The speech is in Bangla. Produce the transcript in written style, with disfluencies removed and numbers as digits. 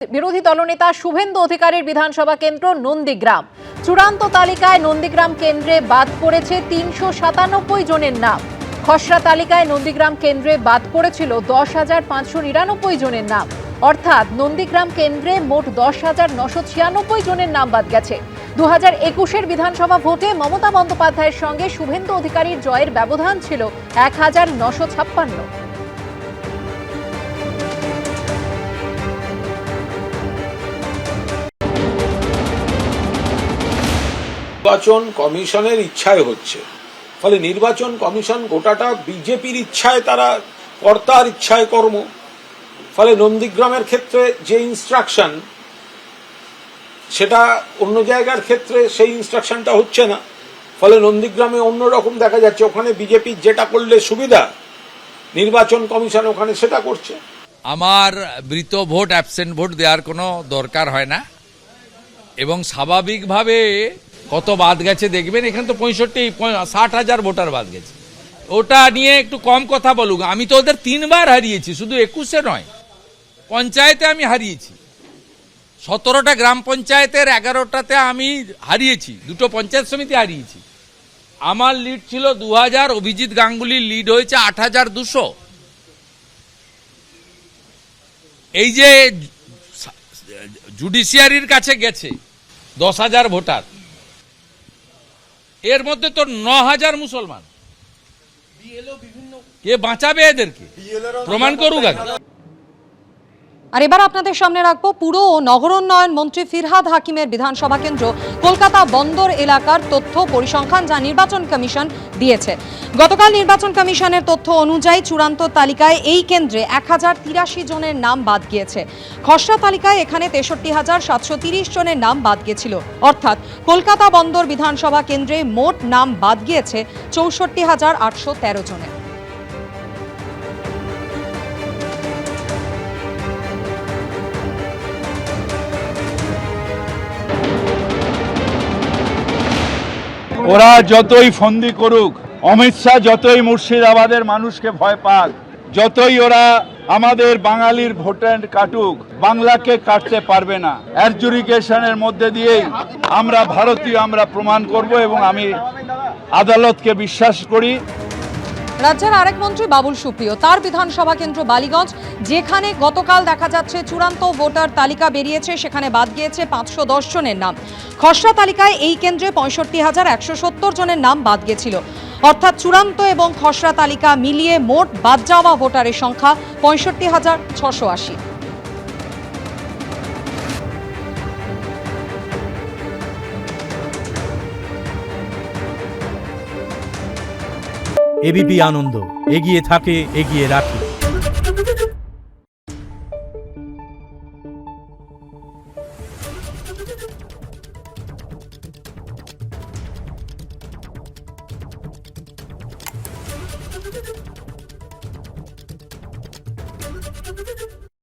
বিরোধী দলনেতা শুভেন্দু অধিকারীর বিধানসভা কেন্দ্র নন্দীগ্রাম। চূড়ান্ত তালিকায় নন্দীগ্রাম কেন্দ্রে বাদ পড়েছে ৩৯৭ জনের নাম। খসড়া তালিকায় নন্দীগ্রাম কেন্দ্রে বাদ পড়েছিল ১০,৫৯৯ জনের নাম। অর্থাৎ নন্দীগ্রাম কেন্দ্রে মোট ১০,৯৯৬ জনের নাম বাদ গেছে। ২০২১-এর বিধানসভা ভোটে মমতা বন্দ্যোপাধ্যায়ের সঙ্গে শুভেন্দু অধিকারীর জয়ের ব্যবধান ছিল ১,৯৫৬। নির্বাচন কমিশনের ইচ্ছায় হচ্ছে, ফলে নির্বাচন কমিশন গোটাটা বিজেপির ইচ্ছায়, তারা কর্তার ইচ্ছায় কর্ম। ফলে নন্দীগ্রামের ক্ষেত্রে যে ইনস্ট্রাকশন, সেটা অন্য জায়গার ক্ষেত্রে সেই ইনস্ট্রাকশনটা হচ্ছে না। ফলে নন্দীগ্রামে অন্যরকম দেখা যাচ্ছে, ওখানে বিজেপির যেটা করলে সুবিধা, নির্বাচন কমিশন ওখানে সেটা করছে। আমার মৃত ভোট, অ্যাবসেন্ট ভোট দেওয়ার কোনো দরকার হয় না, এবং স্বাভাবিকভাবে কত বাদ গেছে দেখবেন। এখানে তো 65-60 ভোটার বাদ গেছে। ওটা নিয়ে একটু কম কথা বলুক। আমি তো ওদের 3 বার হারিয়েছি, শুধু 21-এ নয়, পঞ্চায়েতে আমি হারিয়েছি। 17টা গ্রাম পঞ্চায়েতের 11টাতে আমি হারিয়েছি, 2টো পঞ্চায়েত সমিতি হারিয়েছি। আমার লিড ছিল 2000, অভিজিৎ গাঙ্গুলির লিড হয়েছে 8200। এই যে জুডিশিয়ারির কাছে গেছে 10,000 ভোটার, এর মধ্যে তো 9,000 মুসলমান। কে বাঁচাবে এদেরকে? প্রমাণ করুক আগে। আর এবার আপনাদের সামনে রাখবো পুর ও নগরোন্নয়ন মন্ত্রী ফিরহাদ হাকিমের বিধানসভা কেন্দ্র কলকাতা বন্দর এলাকার তথ্য পরিসংখ্যান, যা নির্বাচন কমিশন দিয়েছে। গতকাল নির্বাচন কমিশনের তথ্য অনুযায়ী চূড়ান্ত তালিকায় এই কেন্দ্রে 1083 জনের নাম বাদ গিয়েছে। খসড়া তালিকায় এখানে 63,730 জনের নাম বাদ গিয়েছিল। অর্থাৎ কলকাতা বন্দর বিধানসভা কেন্দ্রে মোট নাম বাদ গিয়েছে 64,813 জনের। ওরা যতই ফন্দি করুক, অমিত শাহ যতই মুর্শিদাবাদের মানুষকে ভয় পাক, যতই ওরা আমাদের বাঙালির ভোটার কাটুক, বাংলাকে কাটতে পারবে না। অ্যাডজুডিকেশনের মধ্যে দিয়েই আমরা ভারতীয়, আমরা প্রমাণ করব, এবং আমি আদালতকে বিশ্বাস করি। রাজ্যের আরেক মন্ত্রী বাবুল সুপ্রিয়, তার বিধানসভা কেন্দ্র বালিগঞ্জ, যেখানে গতকাল দেখা যাচ্ছে চূড়ান্ত ভোটার তালিকা বেরিয়েছে, সেখানে বাদ গিয়েছে 510 জনের নাম। খসড়া তালিকায় এই কেন্দ্রে 65,170 জনের নাম বাদ গিয়েছিল। অর্থাৎ চূড়ান্ত এবং খসড়া তালিকা মিলিয়ে মোট বাদ যাওয়া ভোটারের সংখ্যা 65,680। এবিপি আনন্দ, এগিয়ে থাকে, এগিয়ে রাখে।